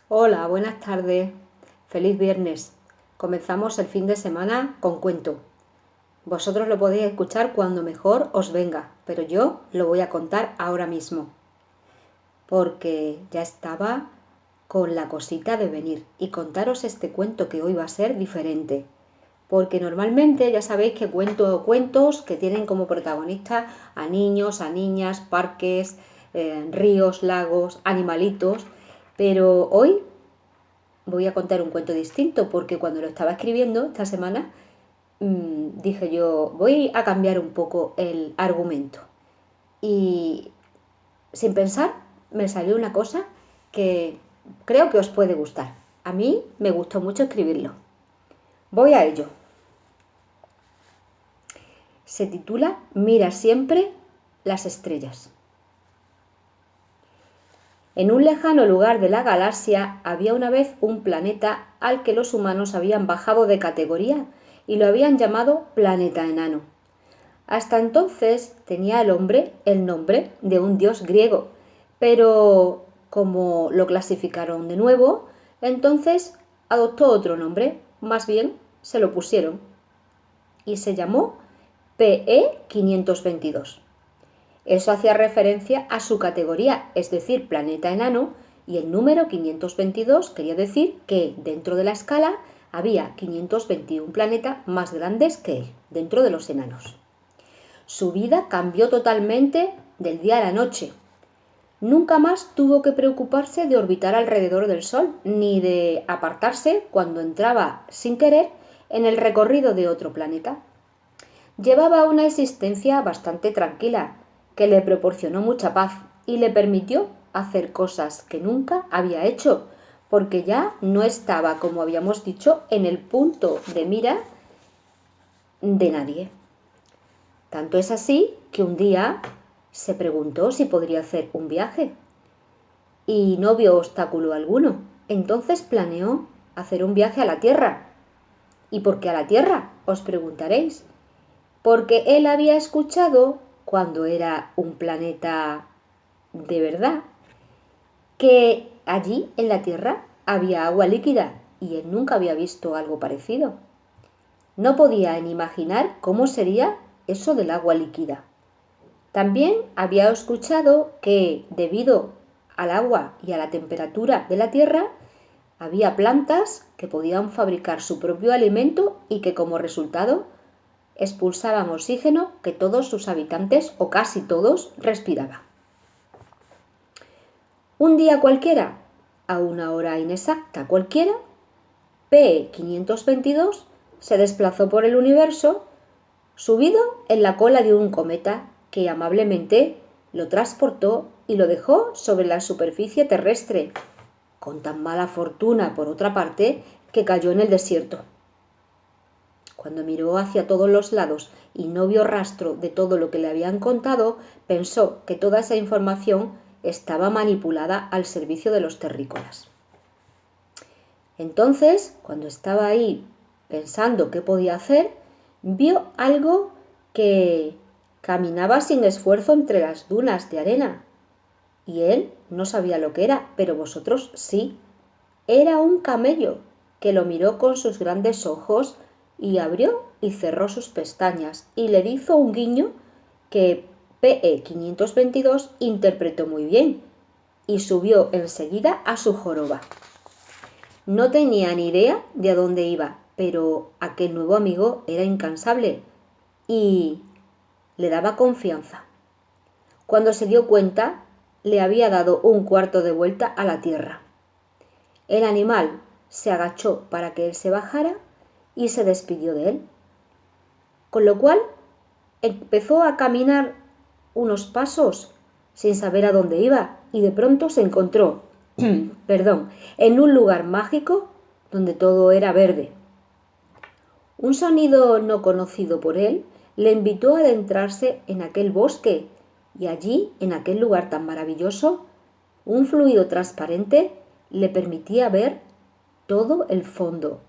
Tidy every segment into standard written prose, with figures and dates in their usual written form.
Hola, buenas tardes. Feliz viernes. Comenzamos el fin de semana con cuento. Vosotros lo podéis escuchar cuando mejor os venga, pero yo lo voy a contar ahora mismo, porque ya estaba con la cosita de venir y contaros este cuento que hoy va a ser diferente. Porque normalmente ya sabéis que cuento cuentos que tienen como protagonistas a niños, a niñas, parques, ríos, lagos, animalitos, pero hoy voy a contar un cuento distinto porque cuando lo estaba escribiendo esta semana dije yo, voy a cambiar un poco el argumento. Y sin pensar me salió una cosa que creo que os puede gustar. A mí me gustó mucho escribirlo. Voy a ello. Se titula Mira siempre las estrellas. En un lejano lugar de la galaxia había una vez un planeta al que los humanos habían bajado de categoría y lo habían llamado planeta enano. Hasta entonces tenía el hombre el nombre de un dios griego, pero como lo clasificaron de nuevo, entonces adoptó otro nombre, más bien se lo pusieron, y se llamó PE 522. Eso hacía referencia a su categoría, es decir, planeta enano, y el número 522 quería decir que dentro de la escala había 521 planetas más grandes que él, dentro de los enanos. Su vida cambió totalmente del día a la noche. Nunca más tuvo que preocuparse de orbitar alrededor del Sol, ni de apartarse cuando entraba sin querer en el recorrido de otro planeta. Llevaba una existencia bastante tranquila, que le proporcionó mucha paz y le permitió hacer cosas que nunca había hecho, porque ya no estaba, como habíamos dicho, en el punto de mira de nadie. Tanto es así que un día se preguntó si podría hacer un viaje y no vio obstáculo alguno. Entonces planeó hacer un viaje a la Tierra. ¿Y por qué a la Tierra? Os preguntaréis. Porque él había escuchado, cuando era un planeta de verdad, que allí en la Tierra había agua líquida y él nunca había visto algo parecido. No podía ni imaginar cómo sería eso del agua líquida. También había escuchado que debido al agua y a la temperatura de la Tierra había plantas que podían fabricar su propio alimento y que como resultado expulsaban oxígeno que todos sus habitantes, o casi todos, respiraban. Un día cualquiera, a una hora inexacta cualquiera, PE 522 se desplazó por el universo subido en la cola de un cometa que amablemente lo transportó y lo dejó sobre la superficie terrestre, con tan mala fortuna, por otra parte, que cayó en el desierto. Cuando miró hacia todos los lados y no vio rastro de todo lo que le habían contado, pensó que toda esa información estaba manipulada al servicio de los terrícolas. Entonces, cuando estaba ahí pensando qué podía hacer, vio algo que caminaba sin esfuerzo entre las dunas de arena. Y él no sabía lo que era, pero vosotros sí. Era un camello que lo miró con sus grandes ojos y abrió y cerró sus pestañas y le hizo un guiño que PE 522 interpretó muy bien y subió enseguida a su joroba. No tenía ni idea de a dónde iba, pero aquel nuevo amigo era incansable y le daba confianza. Cuando se dio cuenta, le había dado un cuarto de vuelta a la tierra. El animal se agachó para que él se bajara y se despidió de él. Con lo cual empezó a caminar unos pasos sin saber a dónde iba y de pronto se encontró, en un lugar mágico donde todo era verde. Un sonido no conocido por él le invitó a adentrarse en aquel bosque y allí, en aquel lugar tan maravilloso, un fluido transparente le permitía ver todo el fondo.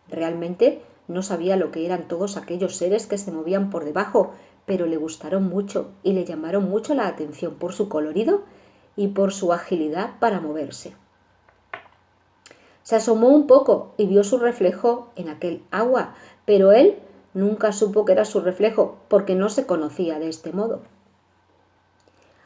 Realmente no sabía lo que eran todos aquellos seres que se movían por debajo, pero le gustaron mucho y le llamaron mucho la atención por su colorido y por su agilidad para moverse. Se asomó un poco y vio su reflejo en aquel agua, pero él nunca supo que era su reflejo porque no se conocía de este modo.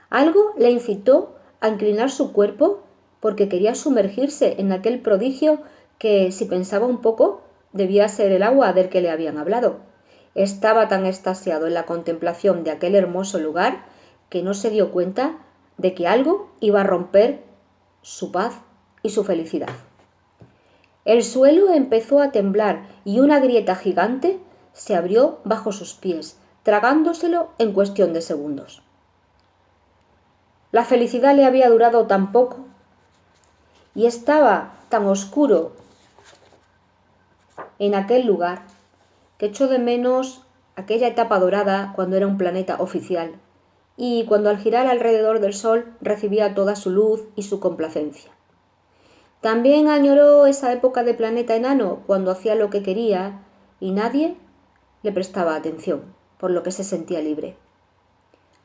Algo le incitó a inclinar su cuerpo porque quería sumergirse en aquel prodigio que, si pensaba un poco, debía ser el agua del que le habían hablado. Estaba tan extasiado en la contemplación de aquel hermoso lugar que no se dio cuenta de que algo iba a romper su paz y su felicidad. El suelo empezó a temblar y una grieta gigante se abrió bajo sus pies, tragándoselo en cuestión de segundos. La felicidad le había durado tan poco y estaba tan oscuro en aquel lugar que echó de menos aquella etapa dorada cuando era un planeta oficial y cuando al girar alrededor del Sol recibía toda su luz y su complacencia. También añoró esa época de planeta enano cuando hacía lo que quería y nadie le prestaba atención, por lo que se sentía libre.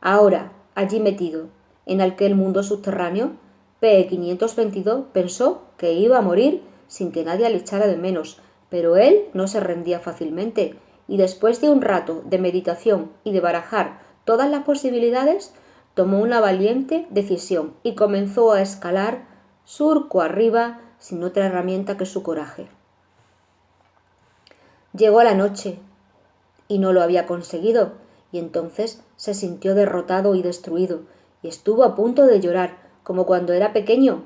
Ahora, allí metido, en aquel mundo subterráneo, PE-522 pensó que iba a morir sin que nadie le echara de menos, pero él no se rendía fácilmente y después de un rato de meditación y de barajar todas las posibilidades, tomó una valiente decisión y comenzó a escalar surco arriba sin otra herramienta que su coraje. Llegó la noche y no lo había conseguido, y entonces se sintió derrotado y destruido, y estuvo a punto de llorar, como cuando era pequeño.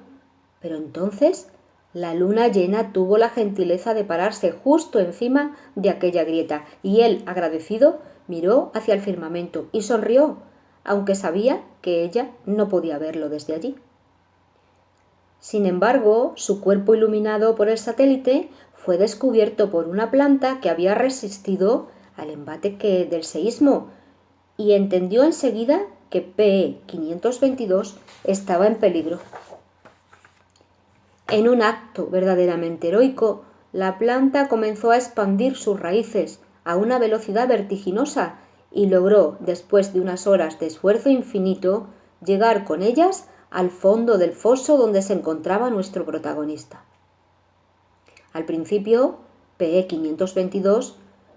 Pero entonces la luna llena tuvo la gentileza de pararse justo encima de aquella grieta, y él, agradecido, miró hacia el firmamento y sonrió, aunque sabía que ella no podía verlo desde allí. Sin embargo, su cuerpo iluminado por el satélite fue descubierto por una planta que había resistido al embate del seísmo y entendió enseguida que PE-522 estaba en peligro. En un acto verdaderamente heroico, la planta comenzó a expandir sus raíces a una velocidad vertiginosa y logró, después de unas horas de esfuerzo infinito, llegar con ellas al fondo del foso donde se encontraba nuestro protagonista. Al principio, PE-522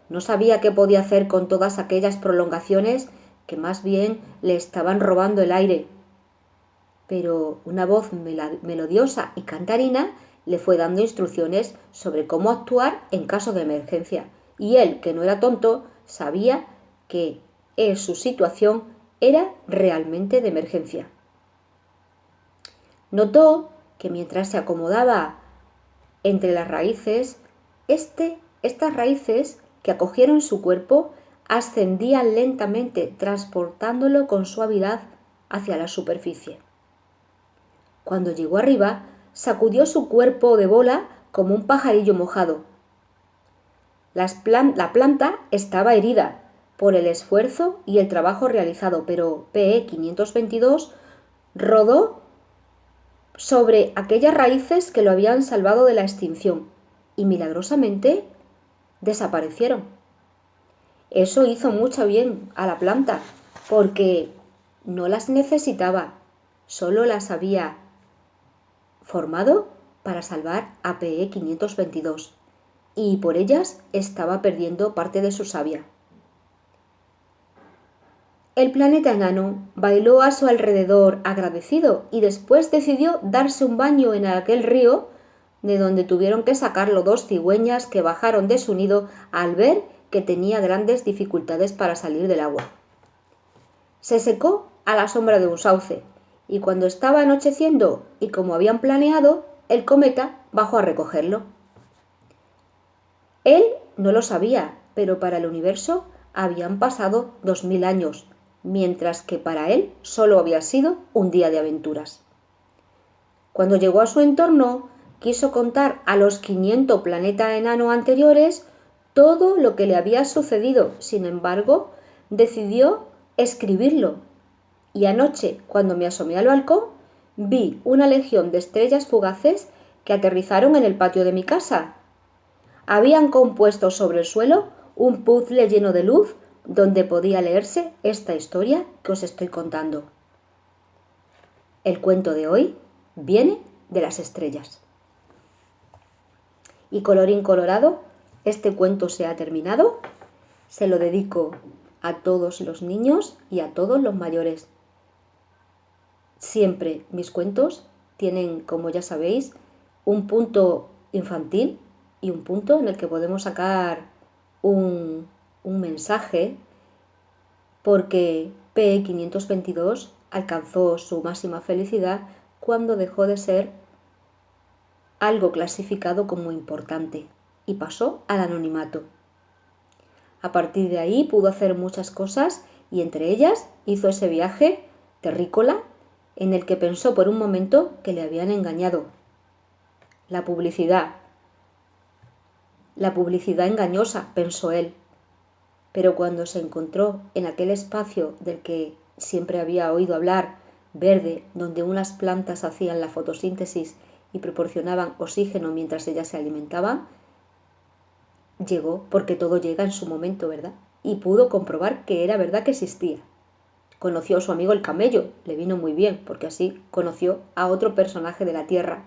no sabía qué podía hacer con todas aquellas prolongaciones que más bien le estaban robando el aire. Pero una voz melodiosa y cantarina le fue dando instrucciones sobre cómo actuar en caso de emergencia. Y él, que no era tonto, sabía que su situación era realmente de emergencia. Notó que mientras se acomodaba entre las raíces, estas raíces que acogieron su cuerpo ascendían lentamente, transportándolo con suavidad hacia la superficie. Cuando llegó arriba, sacudió su cuerpo de bola como un pajarillo mojado. La planta estaba herida por el esfuerzo y el trabajo realizado, pero PE-522 rodó sobre aquellas raíces que lo habían salvado de la extinción y milagrosamente desaparecieron. Eso hizo mucho bien a la planta porque no las necesitaba, solo las había formado para salvar a PE-522 y por ellas estaba perdiendo parte de su savia. El planeta enano bailó a su alrededor agradecido y después decidió darse un baño en aquel río de donde tuvieron que sacarlo dos cigüeñas que bajaron de su nido al ver que tenía grandes dificultades para salir del agua. Se secó a la sombra de un sauce y cuando estaba anocheciendo y como habían planeado, el cometa bajó a recogerlo. Él no lo sabía, pero para el universo habían pasado 2000 años, mientras que para él solo había sido un día de aventuras. Cuando llegó a su entorno, quiso contar a los 500 planetas enanos anteriores todo lo que le había sucedido. Sin embargo, decidió escribirlo. Y anoche, cuando me asomé al balcón, vi una legión de estrellas fugaces que aterrizaron en el patio de mi casa. Habían compuesto sobre el suelo un puzzle lleno de luz donde podía leerse esta historia que os estoy contando. El cuento de hoy viene de las estrellas. Y colorín colorado, este cuento se ha terminado. Se lo dedico a todos los niños y a todos los mayores. Siempre mis cuentos tienen, como ya sabéis, un punto infantil y un punto en el que podemos sacar un mensaje, porque P522 alcanzó su máxima felicidad cuando dejó de ser algo clasificado como importante y pasó al anonimato. A partir de ahí pudo hacer muchas cosas y entre ellas hizo ese viaje terrícola en el que pensó por un momento que le habían engañado. La publicidad engañosa, pensó él. Pero cuando se encontró en aquel espacio del que siempre había oído hablar, verde, donde unas plantas hacían la fotosíntesis y proporcionaban oxígeno mientras ellas se alimentaban, llegó, porque todo llega en su momento, ¿verdad? Y pudo comprobar que era verdad que existía. Conoció a su amigo el camello, le vino muy bien, porque así conoció a otro personaje de la Tierra.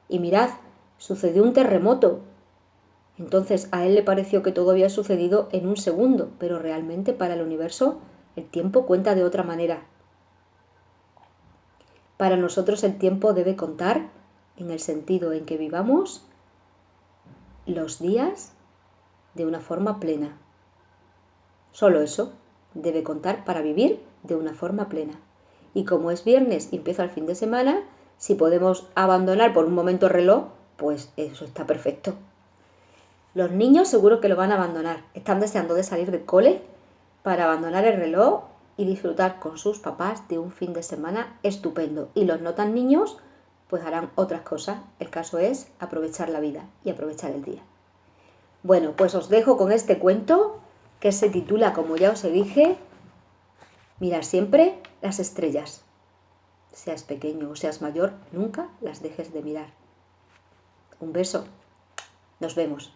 Y mirad, sucedió un terremoto. Entonces a él le pareció que todo había sucedido en un segundo, pero realmente para el universo el tiempo cuenta de otra manera. Para nosotros el tiempo debe contar en el sentido en que vivamos los días de una forma plena. Solo eso debe contar para vivir de una forma plena. Y como es viernes y empieza el fin de semana, si podemos abandonar por un momento el reloj, pues eso está perfecto. Los niños seguro que lo van a abandonar. Están deseando de salir del cole para abandonar el reloj y disfrutar con sus papás de un fin de semana estupendo. Y los no tan niños pues harán otras cosas. El caso es aprovechar la vida y aprovechar el día. Bueno, pues os dejo con este cuento que se titula, como ya os dije, mirar siempre las estrellas. Seas pequeño o seas mayor, nunca las dejes de mirar. Un beso. Nos vemos.